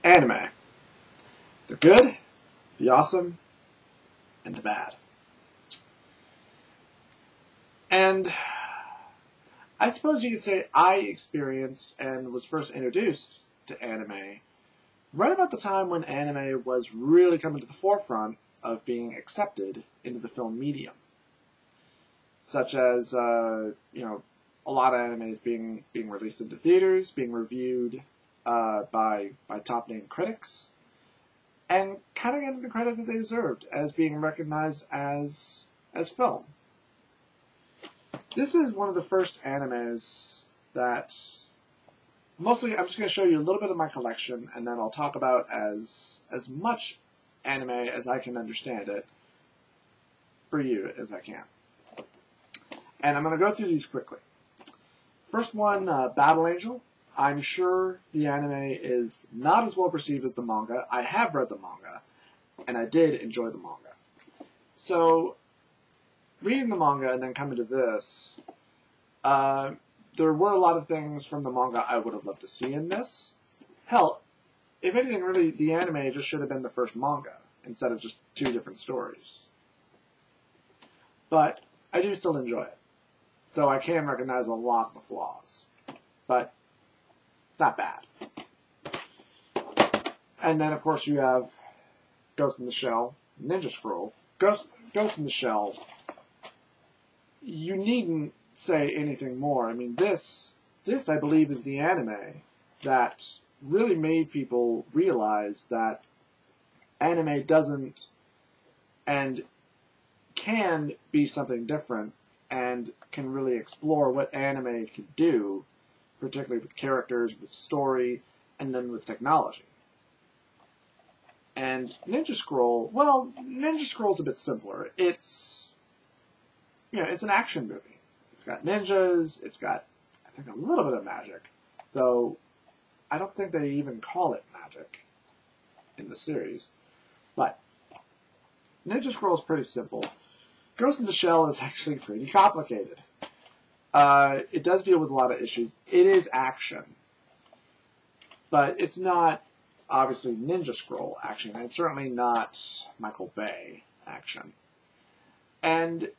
Anime. The good, the awesome, and the bad. And I suppose you could say I experienced and was first introduced to anime right about the time when anime was really coming to the forefront of being accepted into the film medium. Such as, a lot of animes being released into theaters, being reviewed by top name critics, and kind of getting the credit that they deserved as being recognized as film. This is one of the first animes that mostly I'm just going to show you a little bit of my collection, and then I'll talk about as much anime as I can understand it for you as I can. And I'm going to go through these quickly. First one, Battle Angel. I'm sure the anime is not as well perceived as the manga. I have read the manga, and I did enjoy the manga. So, reading the manga and then coming to this, there were a lot of things from the manga I would have loved to see in this. Hell, if anything, really, the anime just should have been the first manga, instead of just two different stories. But I do still enjoy it, though I can recognize a lot of the flaws. But it's not bad. And then, of course, you have Ghost in the Shell, Ninja Scroll. Ghost in the Shell, you needn't say anything more. I mean, this I believe, is the anime that really made people realize that anime doesn't and can be something different and can really explore what anime can do, particularly with characters, with story, and then with technology. And Ninja Scroll, well, Ninja Scroll's a bit simpler. It's an action movie. It's got ninjas, it's got, I think, a little bit of magic, though I don't think they even call it magic in the series. But Ninja Scroll is pretty simple. Ghost in the Shell is actually pretty complicated. It does deal with a lot of issues. It is action, but it's not obviously Ninja Scroll action, and it's certainly not Michael Bay action. And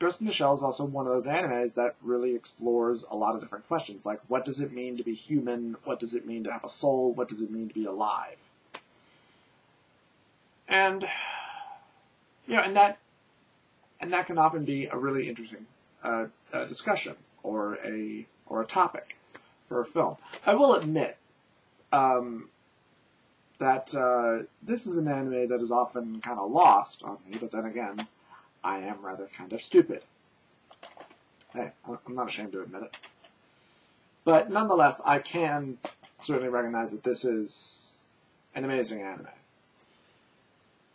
Ghost in the Shell is also one of those animes that really explores a lot of different questions, like what does it mean to be human? What does it mean to have a soul? What does it mean to be alive? And and that can often be a really interesting discussion or a topic for a film. I will admit that this is an anime that is often kind of lost on me, but then again, I am rather kind of stupid. Hey, I'm not ashamed to admit it. But nonetheless, I can certainly recognize that this is an amazing anime.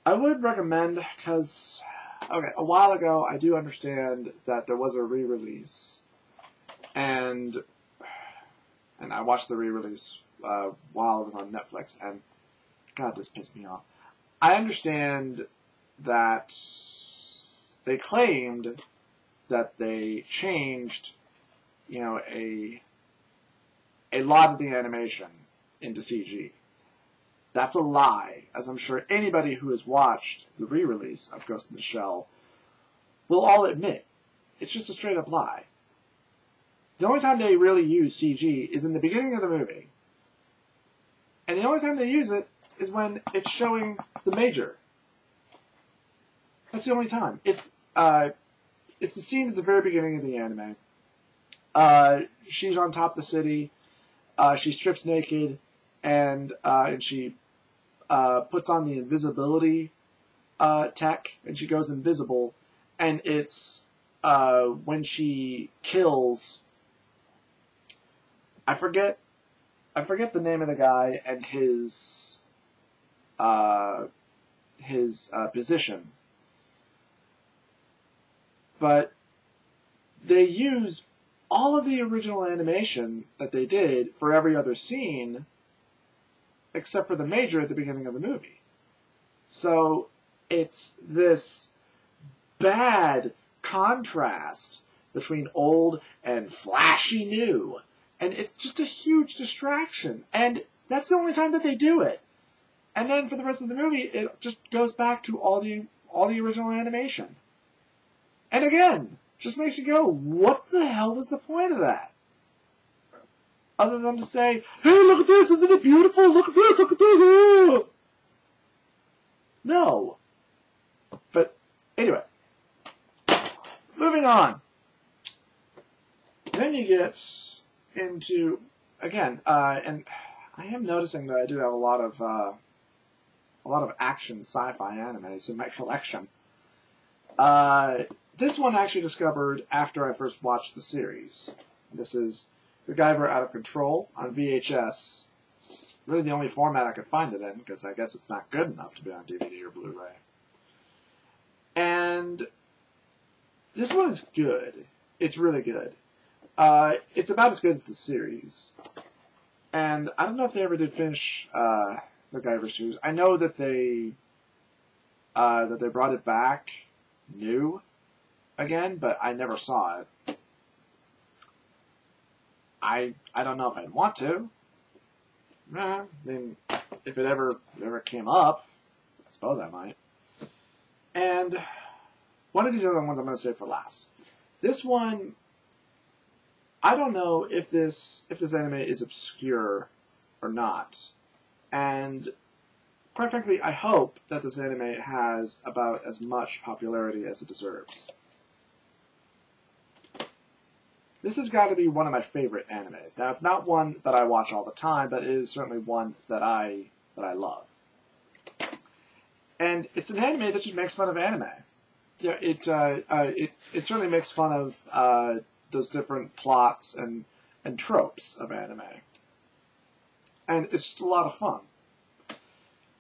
I would recommend, because, a while ago, I do understand that there was a re-release, and I watched the re-release while it was on Netflix, and God, this pissed me off. I understand that they claimed that they changed, a lot of the animation into CG. That's a lie, as I'm sure anybody who has watched the re-release of Ghost in the Shell will all admit. It's just a straight-up lie. The only time they really use CG is in the beginning of the movie. And the only time they use it is when it's showing the Major. That's the only time. It's the scene at the very beginning of the anime. She's on top of the city. She strips naked, and she puts on the invisibility tech, and she goes invisible. And it's when she kills. I forget the name of the guy and his position. But they use all of the original animation that they did for every other scene, except for the Major at the beginning of the movie. So it's this bad contrast between old and flashy new. And it's just a huge distraction. And That's the only time that they do it. And then for the rest of the movie, it just goes back to all the original animation. And again, just makes you go, what the hell was the point of that? Other than to say, hey, look at this, isn't it beautiful? Look at this, look at this. No. But anyway, moving on. Then you get into, again, and I am noticing that I do have a lot of action sci-fi animes in my collection. This one I actually discovered after I first watched the series. This is MacGyver Out of Control on VHS. It's really the only format I could find it in, because I guess it's not good enough to be on DVD or Blu-ray. And this one is good. It's really good. It's about as good as the series. And I don't know if they ever did finish MacGyver series. I know that they brought it back new again, but I never saw it. I don't know if I'd want to. I mean, if it ever came up, I suppose I might. And one of these other ones I'm going to save for last. This one, I don't know if this anime is obscure or not. And quite frankly, I hope that this anime has about as much popularity as it deserves. This has got to be one of my favorite animes. Now, it's not one that I watch all the time, but it is certainly one that I love. And it's an anime that just makes fun of anime. Yeah, it certainly makes fun of those different plots and tropes of anime. And it's just a lot of fun.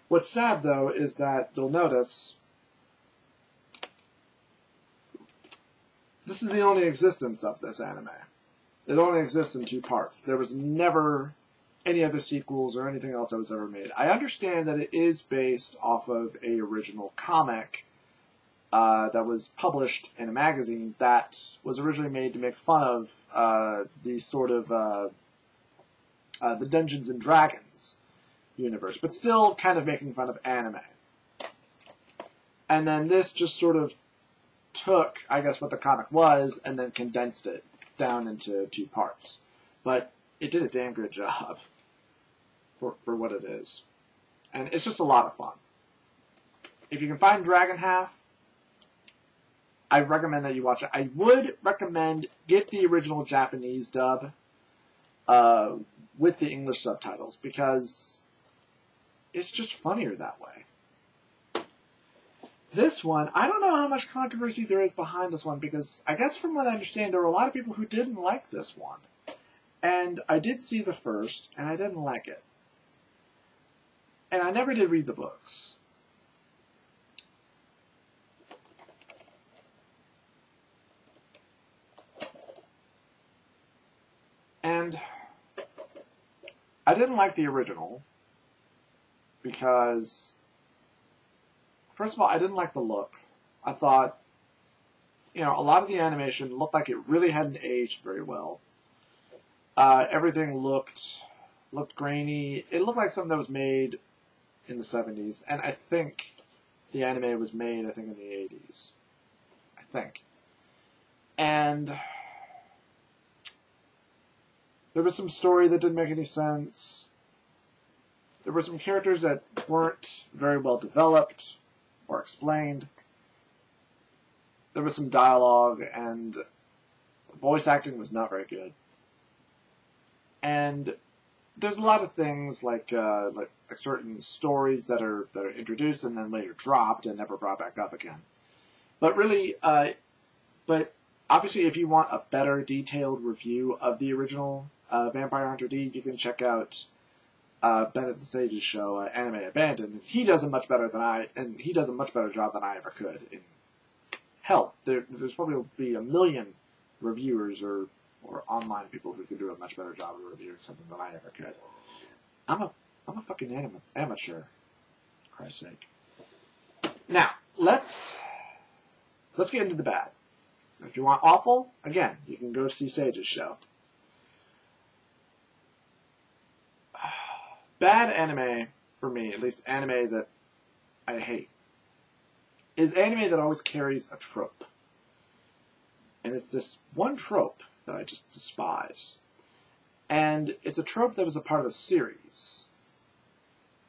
What's sad, though, is that you'll notice this is the only existence of this anime. It only exists in 2 parts. There was never any other sequels or anything else that was ever made. I understand that it is based off of a original comic that was published in a magazine that was originally made to make fun of the sort of the Dungeons and Dragons universe, but still kind of making fun of anime. And then this just sort of took, I guess, what the comic was and then condensed it down into 2 parts. But it did a damn good job for what it is. And it's just a lot of fun. If you can find Dragon Half, I recommend that you watch it. I would recommend get the original Japanese dub with the English subtitles, because it's just funnier that way. This one, I don't know how much controversy there is behind this one, because I guess from what I understand, there were a lot of people who didn't like this one. And I did see the first, and I didn't like it. And I never did read the books. And I didn't like the original because, first of all, I didn't like the look. I thought, a lot of the animation looked like it really hadn't aged very well. Everything looked grainy. It looked like something that was made in the 70s, and I think the anime was made, in the 80s. I think. And there was some story that didn't make any sense. There were some characters that weren't very well developed or explained. There was some dialogue, and voice acting was not very good. And there's a lot of things like certain stories that are introduced and then later dropped and never brought back up again. But really, but obviously, if you want a better detailed review of the original Vampire Hunter D, you can check out Bennett Sage's show, Anime Abandoned. He does a much better job than I ever could. And hell, there's probably be a million reviewers or online people who could do a much better job of reviewing something than I ever could. I'm a fucking amateur, for Christ's sake. Now, let's get into the bad. If you want awful, again, you can go see Sage's show. bad anime, for me, at least anime that I hate, is anime that always carries a trope. And it's this one trope that I just despise. And it's a trope that was a part of a series.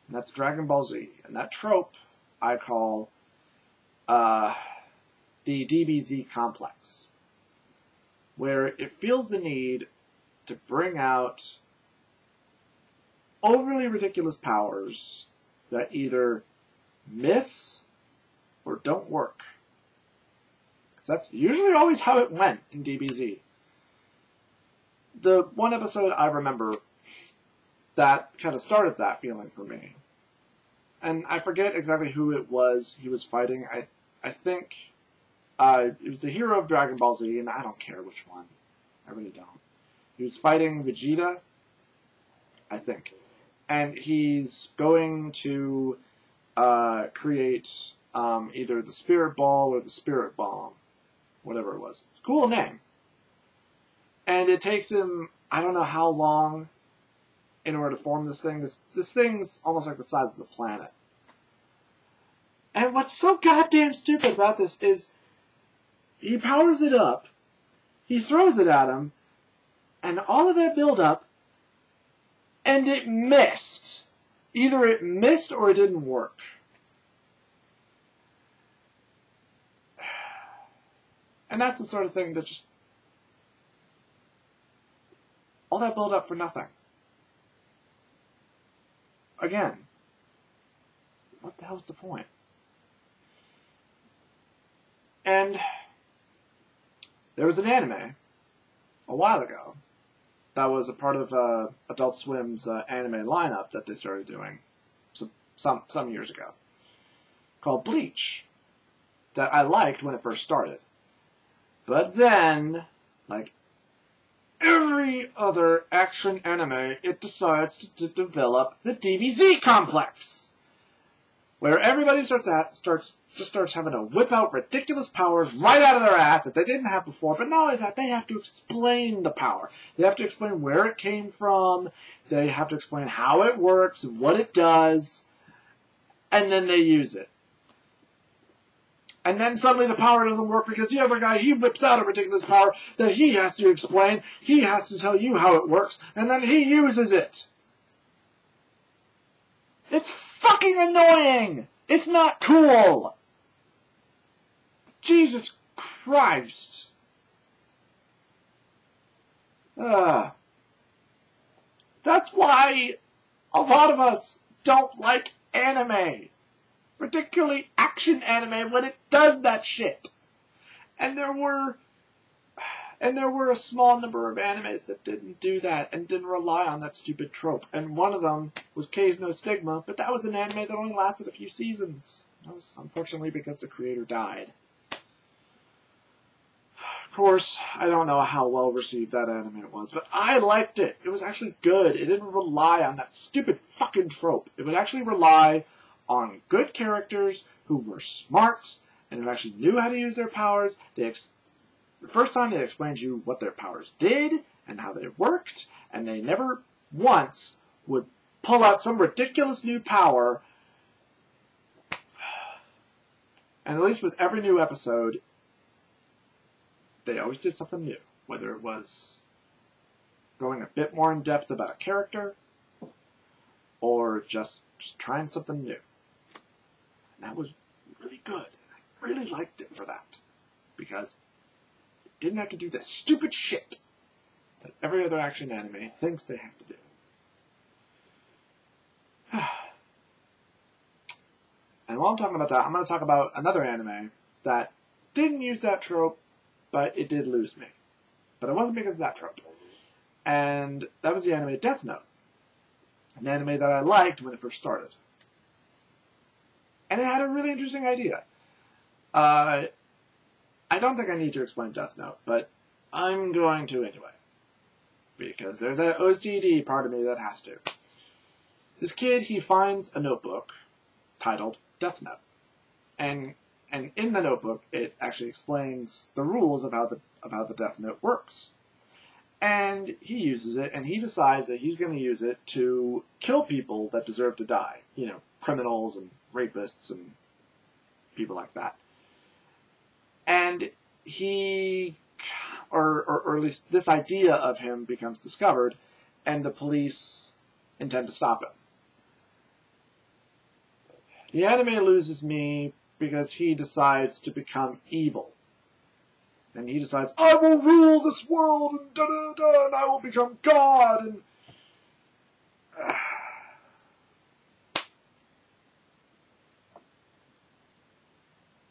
And that's Dragon Ball Z. And that trope I call the DBZ complex, where it feels the need to bring out overly ridiculous powers that either miss or don't work. Because that's usually always how it went in DBZ. The one episode I remember that kind of started that feeling for me, and I forget exactly who it was he was fighting. I think it was the hero of Dragon Ball Z, and I don't care which one. I really don't. He was fighting Vegeta, I think. And he's going to create either the Spirit Ball or the Spirit Bomb. Whatever it was. It's a cool name. And it takes him, I don't know how long in order to form this thing. This thing's almost like the size of the planet. And what's so goddamn stupid about this is he powers it up, he throws it at him, and all of that build-up, and it missed. Either it missed or it didn't work. And that's the sort of thing that just... all that build-up for nothing. Again, what the hell's the point? And there was an anime a while ago that was a part of Adult Swim's anime lineup that they started doing some years ago, called Bleach, that I liked when it first started. But then, like every other action anime, it decides to develop the DBZ complex, where everybody starts having to whip out ridiculous powers right out of their ass that they didn't have before. But not only that, they have to explain the power. They have to explain where it came from. They have to explain how it works and what it does. And then they use it. And then suddenly the power doesn't work because the other guy, he whips out a ridiculous power that he has to explain. He has to tell you how it works. And then he uses it. It's fucking annoying! It's not cool! Jesus Christ. That's why a lot of us don't like anime. Particularly action anime when it does that shit. And there were a small number of animes that didn't do that and didn't rely on that stupid trope. And one of them was Kei's No Stigma, but that was an anime that only lasted a few seasons. That was unfortunately because the creator died. Of course, I don't know how well received that anime was, but I liked it. It was actually good. It didn't rely on that stupid fucking trope. It would actually rely on good characters who were smart and who actually knew how to use their powers. The first time they explained to you what their powers did and how they worked, and they never once would pull out some ridiculous new power. And at least with every new episode, they always did something new. Whether it was going a bit more in depth about a character, or just trying something new. And that was really good. I really liked it for that. Because it didn't have to do the stupid shit that every other action anime thinks they have to do. And while I'm talking about that, I'm going to talk about another anime that didn't use that trope, but it did lose me. But it wasn't because of that trope. And that was the anime Death Note. An anime that I liked when it first started. And it had a really interesting idea. I don't think I need to explain Death Note, but I'm going to anyway. Because there's an OCD part of me that has to. This kid, he finds a notebook titled Death Note. And in the notebook, it actually explains the rules of how the Death Note works. And he uses it, and he decides that he's going to use it to kill people that deserve to die. You know, criminals and rapists and people like that. And he, or at least this idea of him becomes discovered, and the police intend to stop him. The anime loses me because he decides to become evil. And he decides, I will rule this world, and da-da-da, and I will become God, and...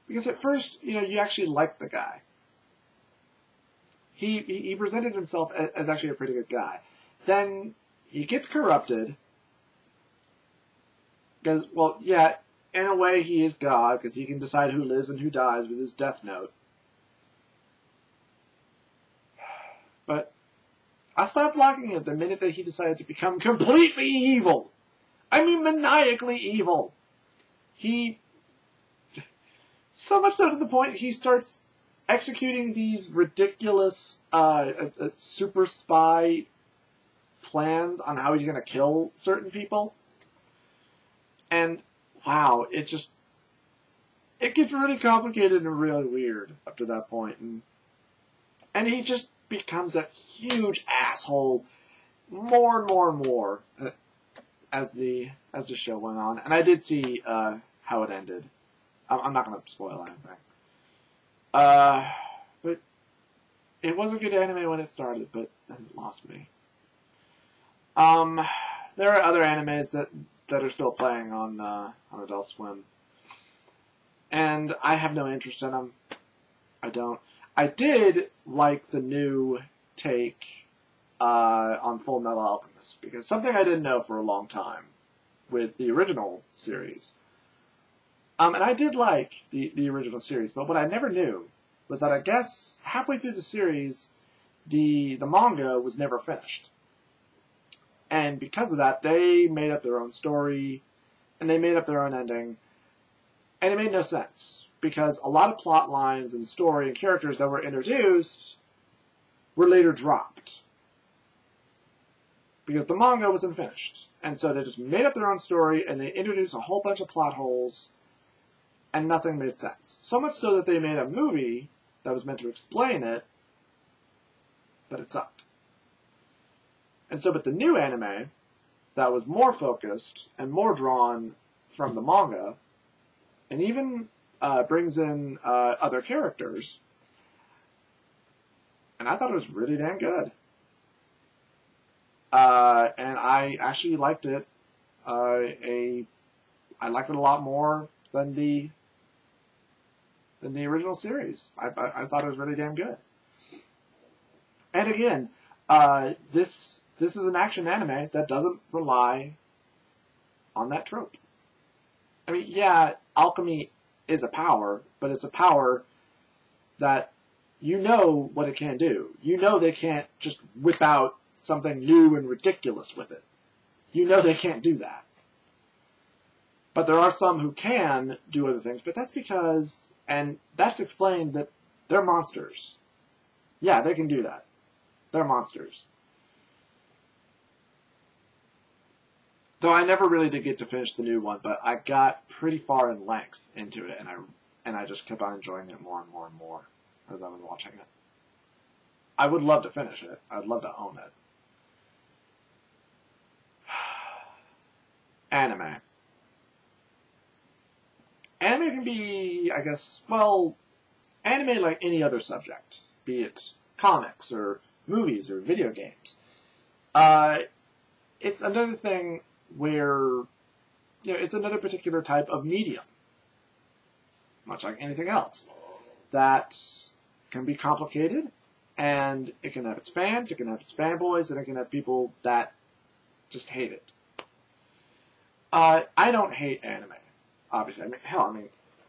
Because at first, you know, you actually like the guy. He presented himself as actually a pretty good guy. Then he gets corrupted. Because, well, yeah, in a way he is God, because he can decide who lives and who dies with his death note. But I stopped liking it the minute that he decided to become completely evil. I mean, maniacally evil. So much so to the point he starts executing these ridiculous super spy plans on how he's going to kill certain people. And, wow, it gets really complicated and really weird up to that point. And he just becomes a huge asshole more and more and more as the show went on. And I did see how it ended. I'm not going to spoil anything. But it was a good anime when it started, but then it lost me. There are other animes that are still playing on Adult Swim. And I have no interest in them. I don't. I did like the new take on Full Metal Alchemist, because something I didn't know for a long time with the original series. And I did like the original series, but what I never knew was that I guess halfway through the series, the manga was never finished. And because of that, they made up their own story, and they made up their own ending, and it made no sense. Because a lot of plot lines and story and characters that were introduced were later dropped. Because the manga wasn't finished. And so they just made up their own story, and they introduced a whole bunch of plot holes, and nothing made sense. So much so that they made a movie that was meant to explain it, but it sucked. And so, but the new anime, that was more focused and more drawn from the manga, and even brings in other characters, and I thought it was really damn good. And I actually liked it. I liked it a lot more than the original series. I thought it was really damn good. And again, this is an action anime that doesn't rely on that trope. I mean, yeah, alchemy is a power, but it's a power that you know what it can do. You know they can't just whip out something new and ridiculous with it. You know they can't do that. But there are some who can do other things, but that's because, and that's explained, that they're monsters. Yeah, they can do that. They're monsters. Though I never really did get to finish the new one, but I got pretty far in length into it, and I just kept on enjoying it more and more and more as I was watching it. I would love to finish it. I'd love to own it. Anime. Anime can be, I guess, well, anime like any other subject, be it comics or movies or video games. It's another thing where, you know, it's another particular type of medium, much like anything else, that can be complicated, and it can have its fans, it can have its fanboys, and it can have people that just hate it. I don't hate anime, obviously. I mean, hell,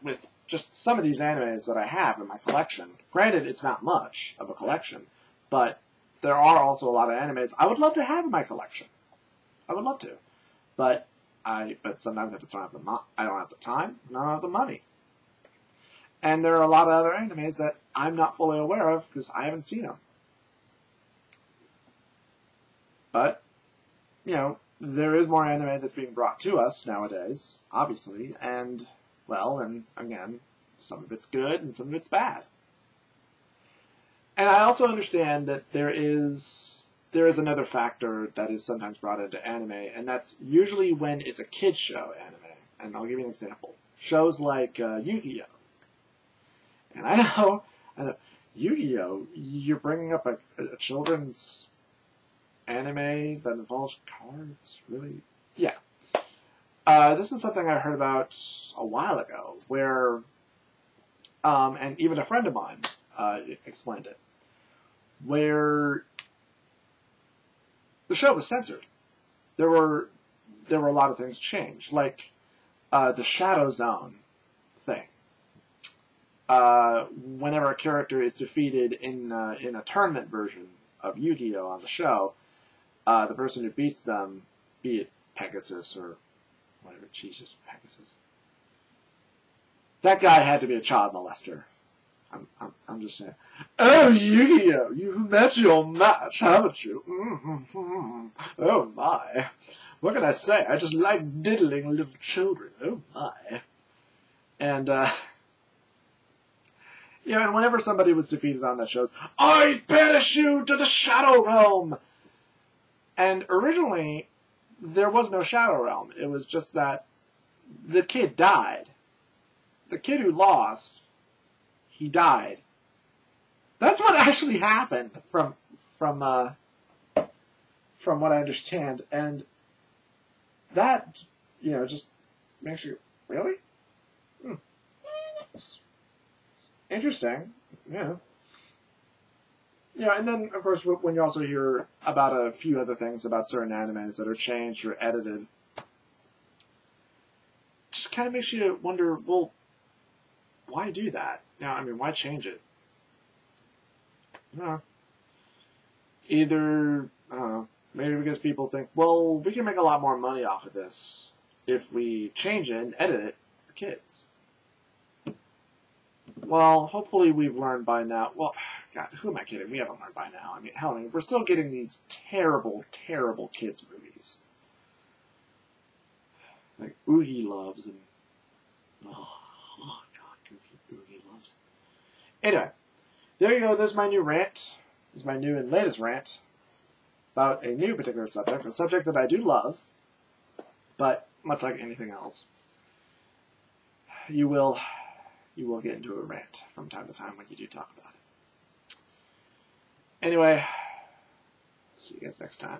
with just some of these animes that I have in my collection, granted, it's not much of a collection, but there are also a lot of animes I would love to have in my collection. I would love to. But sometimes I just don't have I don't have the time, and I don't have the money. And there are a lot of other animes that I'm not fully aware of because I haven't seen them. But, you know, there is more anime that's being brought to us nowadays, obviously, and, well, and again, some of it's good and some of it's bad. And I also understand that there is another factor that is sometimes brought into anime, and that's usually when it's a kid's show anime. And I'll give you an example. Shows like Yu-Gi-Oh! And I know, Yu-Gi-Oh! You're bringing up a children's anime that involves cards? Really? Yeah. This is something I heard about a while ago, where, and even a friend of mine explained it, where the show was censored. There were a lot of things changed, like the Shadow Zone thing. Whenever a character is defeated in a tournament version of Yu-Gi-Oh! On the show, the person who beats them, be it Pegasus or whatever, Jesus, Pegasus, that guy had to be a child molester. I'm just saying. Oh, Yu-Gi-Oh! You've met your match, haven't you? Mm-hmm. Oh my. What can I say? I just like diddling little children. Oh my. And, yeah, and whenever somebody was defeated on that show, I banish you to the Shadow Realm! And originally, there was no Shadow Realm. It was just that the kid died. The kid who lost, he died. That's what actually happened from what I understand. And that, you know, just makes you, really? It's interesting, yeah. Yeah, and then, of course, when you also hear about a few other things about certain animes that are changed or edited, just kind of makes you wonder, well, why do that? Now, I mean, why change it? Either, I don't know, maybe because people think, well, we can make a lot more money off of this if we change it and edit it for kids. Well, hopefully we've learned by now. Well, God, who am I kidding? We haven't learned by now. I mean, hell, we're still getting these terrible, terrible kids' movies. Like Oogie Loves and... Oh God, Oogie Loves. Anyway, there you go. There's my new rant. This is my new and latest rant about a new particular subject, a subject that I do love, but much like anything else, you will get into a rant from time to time when you do talk about it. Anyway, see you guys next time.